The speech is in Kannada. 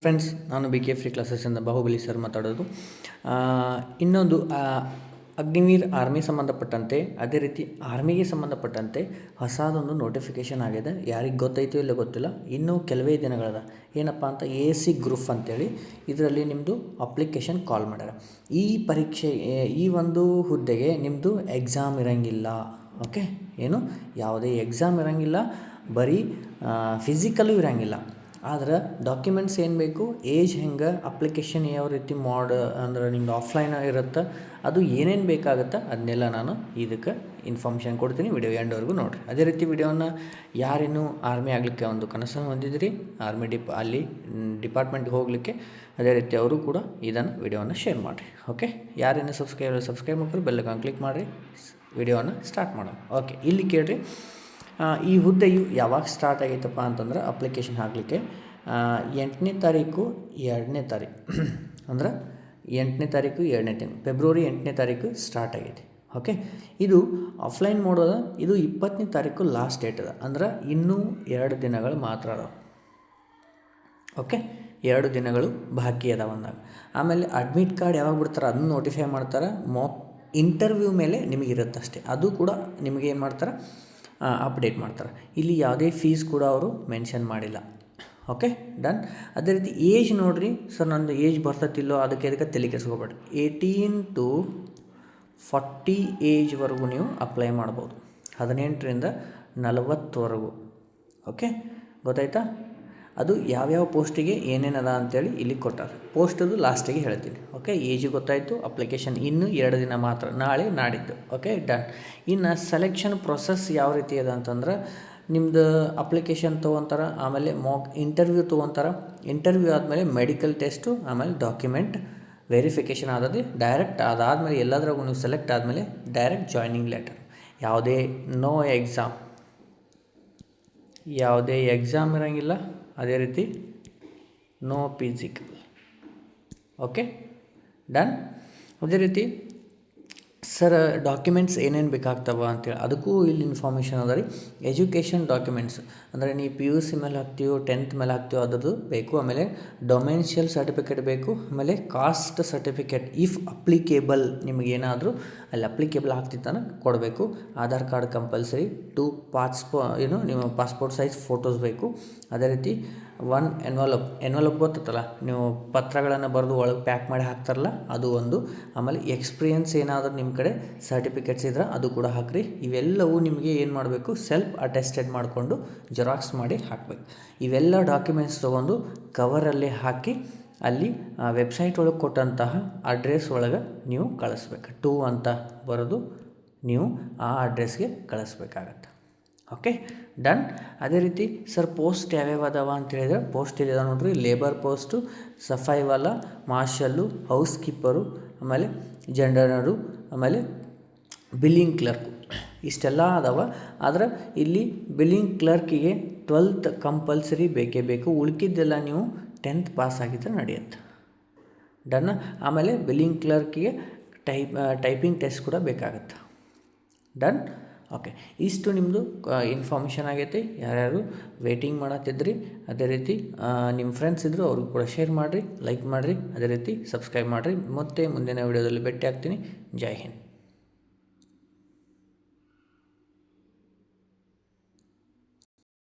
ಫ್ರೆಂಡ್ಸ್, ನಾನು ಬಿ ಕೆ ಫ್ರೀ ಕ್ಲಾಸಸ್ಸಿಂದ ಬಾಹುಬಲಿ ಸರ್ ಮಾತಾಡೋದು. ಇನ್ನೊಂದು ಅಗ್ನಿವೀರ್ ಆರ್ಮಿ ಸಂಬಂಧಪಟ್ಟಂತೆ, ಅದೇ ರೀತಿ ಆರ್ಮಿಗೆ ಸಂಬಂಧಪಟ್ಟಂತೆ ಹೊಸದೊಂದು ನೋಟಿಫಿಕೇಷನ್ ಆಗಿದೆ. ಯಾರಿಗೆ ಗೊತ್ತೈತೋ ಇಲ್ಲ ಗೊತ್ತಿಲ್ಲ, ಇನ್ನೂ ಕೆಲವೇ ದಿನಗಳದ. ಏನಪ್ಪ ಅಂತ AC ಗ್ರೂಪ್ ಅಂತೇಳಿ ಇದರಲ್ಲಿ ನಿಮ್ಮದು ಅಪ್ಲಿಕೇಶನ್ ಕಾಲ್ ಮಾಡ್ಯಾರ. ಈ ಪರೀಕ್ಷೆ, ಈ ಒಂದು ಹುದ್ದೆಗೆ ನಿಮ್ಮದು ಎಕ್ಸಾಮ್ ಇರೋಂಗಿಲ್ಲ. ಓಕೆ, ಏನು ಯಾವುದೇ ಎಕ್ಸಾಮ್ ಇರೋಂಗಿಲ್ಲ, ಬರೀ ಫಿಸಿಕಲು ಇರೋಂಗಿಲ್ಲ. ಆದ್ರೆ ಡಾಕ್ಯುಮೆಂಟ್ಸ್ ಏನು ಬೇಕು, ಏಜ್ ಹೆಂಗೆ, ಅಪ್ಲಿಕೇಶನ್ ಯಾವ ರೀತಿ ಅಂದ್ರೆ ನಿಮ್ದು ಆಫ್ಲೈನ್ ಇರುತ್ತೆ, ಅದು ಏನೇನು ಬೇಕಾಗುತ್ತೆ ಅದನ್ನೆಲ್ಲ ನಾನು ಇದಕ್ಕೆ ಇನ್ಫಾರ್ಮೇಷನ್ ಕೊಡ್ತೀನಿ. ವಿಡಿಯೋ ಎಂಡ್ವರೆಗೂ ನೋಡಿರಿ. ಅದೇ ರೀತಿ ವಿಡಿಯೋನ ಯಾರೇನು ಆರ್ಮಿ ಆಗಲಿಕ್ಕೆ ಒಂದು ಕನಸನ್ನು ಹೊಂದಿದ್ರಿ, ಆರ್ಮಿ ಅಲ್ಲಿ ಡಿಪಾರ್ಟ್ಮೆಂಟ್ಗೆ ಹೋಗಲಿಕ್ಕೆ, ಅದೇ ರೀತಿ ಅವರು ಕೂಡ ಇದನ್ನು ವಿಡಿಯೋನ ಶೇರ್ ಮಾಡಿರಿ. ಓಕೆ, ಯಾರೇನು ಸಬ್ಸ್ಕ್ರೈಬ್ ಮಾಡ್ರಿ, ಬೆಲ್ಲೈಕಾನ್ ಕ್ಲಿಕ್ ಮಾಡಿರಿ. ವಿಡಿಯೋನ ಸ್ಟಾರ್ಟ್ ಮಾಡೋಣ. ಓಕೆ, ಇಲ್ಲಿ ಕೇಳಿರಿ. ಈ ಹುದ್ದೆಯು ಯಾವಾಗ ಸ್ಟಾರ್ಟ್ ಆಗೈತಪ್ಪ ಅಂತಂದ್ರೆ ಅಪ್ಲಿಕೇಶನ್ ಹಾಕಲಿಕ್ಕೆ 8ನೇ ತಾರೀಕು 2ನೇ ತಾರೀಕು ಅಂದ್ರೆ 8ನೇ ತಾರೀಕು 2ನೇ ತಿಂಗಳು, ಫೆಬ್ರವರಿ 8ನೇ ತಾರೀಕು ಸ್ಟಾರ್ಟ್ ಆಗೈತಿ. ಓಕೆ, ಇದು ಆಫ್ಲೈನ್ ಮಾಡೋದ. ಇದು 20ನೇ ತಾರೀಕು ಲಾಸ್ಟ್ ಡೇಟ್ ಅದ. ಅಂದ್ರೆ ಇನ್ನೂ 2 ದಿನಗಳು ಮಾತ್ರ ಅದಾವೆ. ಓಕೆ, 2 ದಿನಗಳು ಬಾಕಿ ಅದಾವ ಅಂದಾಗ. ಆಮೇಲೆ ಅಡ್ಮಿಟ್ ಕಾರ್ಡ್ ಯಾವಾಗ ಬಿಡ್ತಾರೆ ಅದನ್ನು ನೋಟಿಫೈ ಮಾಡ್ತಾರೆ. ಇಂಟರ್ವ್ಯೂ ಮೇಲೆ ನಿಮಗಿರುತ್ತೆ ಅಷ್ಟೇ. ಅದು ಕೂಡ ನಿಮಗೆ ಏನು ಮಾಡ್ತಾರೆ, ಅಪ್ಡೇಟ್ ಮಾಡ್ತಾರೆ. ಇಲ್ಲಿ ಯಾವುದೇ ಫೀಸ್ ಕೂಡ ಅವರು ಮೆನ್ಷನ್ ಮಾಡಿಲ್ಲ. Okay, done. ಅದೇ ರೀತಿ ಏಜ್ ನೋಡಿರಿ. ಸರ್ ನಂದು ಏಜ್ ಬರ್ತತಿಲ್ಲೋ ಅದಕ್ಕೆ ತಲೆ ಕೆಡಿಸ್ಕೋಬೇಡ್ರಿ. 18 to 40 ಏಜ್ವರೆಗೂ ನೀವು ಅಪ್ಲೈ ಮಾಡ್ಬೋದು. 18ರಿಂದ 40ವರೆಗೂ. ಓಕೆ, ಗೊತ್ತಾಯ್ತಾ? ಅದು ಯಾವ್ಯಾವ ಪೋಸ್ಟಿಗೆ ಏನೇನದ ಅಂತೇಳಿ ಇಲ್ಲಿ ಕೊಟ್ಟಾರೆ. ಪೋಸ್ಟದು ಲಾಸ್ಟಿಗೆ ಹೇಳ್ತೀನಿ. ಓಕೆ, ಏಜು ಗೊತ್ತಾಯಿತು. ಅಪ್ಲಿಕೇಶನ್ ಇನ್ನೂ 2 ದಿನ ಮಾತ್ರ, ನಾಳೆ ನಾಡಿದ್ದು. Okay, done. ಇನ್ನು ಸೆಲೆಕ್ಷನ್ ಪ್ರೊಸೆಸ್ ಯಾವ ರೀತಿ ಅದ ಅಂತಂದ್ರೆ, ನಿಮ್ಮದು ಅಪ್ಲಿಕೇಶನ್ ತೊಗೊತಾರೆ, ಆಮೇಲೆ ಇಂಟರ್ವ್ಯೂ ತೊಗೊತಾರೆ. ಇಂಟರ್ವ್ಯೂ ಆದಮೇಲೆ ಮೆಡಿಕಲ್ ಟೆಸ್ಟು, ಆಮೇಲೆ ಡಾಕ್ಯುಮೆಂಟ್ ವೆರಿಫಿಕೇಷನ್ ಆದದ್ದು. ಡೈರೆಕ್ಟ್ ಅದಾದಮೇಲೆ ಎಲ್ಲದ್ರಾಗೂ ನೀವು ಸೆಲೆಕ್ಟ್ ಆದಮೇಲೆ ಡೈರೆಕ್ಟ್ ಜಾಯ್ನಿಂಗ್ ಲೆಟರ್. ಯಾವುದೇ ಎಕ್ಸಾಮ್ ಇರೋಂಗಿಲ್ಲ. ಅದೇ ರೀತಿ ನೋ ಫಿಸಿಕಲ್. Okay, done. ಅದೇ ರೀತಿ ಸರ್ ಡಾಕ್ಯುಮೆಂಟ್ಸ್ ಏನೇನು ಬೇಕಾಗ್ತವೆ ಅಂತೇಳಿ ಅದಕ್ಕೂ ಇಲ್ಲಿ ಇನ್ಫಾರ್ಮೇಷನ್ ಅದ ರೀ. ಎಜುಕೇಷನ್ ಡಾಕ್ಯುಮೆಂಟ್ಸ್ ಅಂದರೆ ನೀವು PUC ಮೇಲೆ ಹಾಕ್ತೀವೋ 10th ಮೇಲೆ ಹಾಕ್ತೀವೋ ಅದರದ್ದು ಬೇಕು. ಆಮೇಲೆ ಡೊಮೆನ್ಷಿಯಲ್ ಸರ್ಟಿಫಿಕೇಟ್ ಬೇಕು. ಆಮೇಲೆ ಕಾಸ್ಟ್ ಸರ್ಟಿಫಿಕೇಟ್ ಇಫ್ ಅಪ್ಲಿಕೇಬಲ್, ನಿಮಗೇನಾದರೂ ಅಲ್ಲಿ ಅಪ್ಲಿಕೇಬಲ್ ಆಗ್ತಿತ್ತಾನ ಕೊಡಬೇಕು. Aadhaar card compulsory. 2 ನಿಮ್ಮ ಪಾಸ್ಪೋರ್ಟ್ ಸೈಜ್ ಫೋಟೋಸ್ ಬೇಕು. ಅದೇ ರೀತಿ 1 ಎನ್ವಲಪ್ ಗೊತ್ತಲ್ಲ, ನೀವು ಪತ್ರಗಳನ್ನು ಬರೆದು ಒಳಗೆ ಪ್ಯಾಕ್ ಮಾಡಿ ಹಾಕ್ತಾರಲ್ಲ, ಅದು ಒಂದು. ಆಮೇಲೆ ಎಕ್ಸ್ಪೀರಿಯನ್ಸ್ ಏನಾದರೂ ನಿಮ್ಮ ಕಡೆ ಸರ್ಟಿಫಿಕೇಟ್ಸ್ ಇದ್ರೆ ಅದು ಕೂಡ ಹಾಕಿರಿ. ಇವೆಲ್ಲವೂ ನಿಮಗೆ ಏನು ಮಾಡಬೇಕು, ಸೆಲ್ಫ್ ಅಟೆಸ್ಟೆಡ್ ಮಾಡಿಕೊಂಡು ಜೆರಾಕ್ಸ್ ಮಾಡಿ ಹಾಕಬೇಕು. ಇವೆಲ್ಲ ಡಾಕ್ಯುಮೆಂಟ್ಸ್ ತೊಗೊಂಡು ಕವರಲ್ಲಿ ಹಾಕಿ ಅಲ್ಲಿ ವೆಬ್ಸೈಟ್ ಒಳಗೆ ಕೊಟ್ಟಂತಹ ಅಡ್ರೆಸ್ ಒಳಗೆ ನೀವು ಕಳಿಸ್ಬೇಕು. 2 ಅಂತ ಬರೋದು ನೀವು ಆ ಅಡ್ರೆಸ್ಗೆ ಕಳಿಸ್ಬೇಕಾಗತ್ತೆ. Okay, done. ಅದೇ ರೀತಿ ಸರ್ ಪೋಸ್ಟ್ ಯಾವ್ಯಾವ ಅದಾವ ಅಂತ ಹೇಳಿದ್ರೆ, ಪೋಸ್ಟ್ ಇದೆ ನೋಡ್ರಿ. ಲೇಬರ್ ಪೋಸ್ಟು, ಸಫಾಯಿವಾಲ, ಮಾರ್ಷಲ್ಲು, ಹೌಸ್ ಕೀಪರು, ಆಮೇಲೆ ಜಂಡನರು, ಆಮೇಲೆ ಬಿಲ್ಲಿಂಗ್ ಕ್ಲರ್ಕು, ಇಷ್ಟೆಲ್ಲ ಅದಾವ. ಆದರೆ ಇಲ್ಲಿ ಬಿಲ್ಲಿಂಗ್ ಕ್ಲರ್ಕಿಗೆ 12th ಕಂಪಲ್ಸರಿ ಬೇಕೇ ಬೇಕು. ಉಳ್ಕಿದ್ದೆಲ್ಲ ನೀವು 10th ಪಾಸ್ ಆಗಿದ್ದರೆ ನಡೆಯುತ್ತೆ. ಡನ್. ಆಮೇಲೆ ಬಿಲ್ಲಿಂಗ್ ಕ್ಲರ್ಕಿಗೆ ಟೈಪಿಂಗ್ ಟೆಸ್ಟ್ ಕೂಡ ಬೇಕಾಗುತ್ತೆ. ಡನ್. ಓಕೆ, ಇಷ್ಟು ನಿಮ್ಮದು ಇನ್ಫಾರ್ಮೇಷನ್ ಆಗೈತಿ. ಯಾರ್ಯಾರು ವೇಟಿಂಗ್ ಮಾಡತ್ತಿದ್ರಿ, ಅದೇ ರೀತಿ ನಿಮ್ಮ ಫ್ರೆಂಡ್ಸ್ ಇದ್ದರು ಅವ್ರಿಗೂ ಕೂಡ ಶೇರ್ ಮಾಡಿರಿ, ಲೈಕ್ ಮಾಡಿರಿ, ಅದೇ ರೀತಿ ಸಬ್ಸ್ಕ್ರೈಬ್ ಮಾಡಿರಿ. ಮತ್ತೆ ಮುಂದಿನ ವೀಡಿಯೋದಲ್ಲಿ ಭೇಟಿ ಆಗ್ತೀನಿ. ಜೈ ಹಿಂದ್.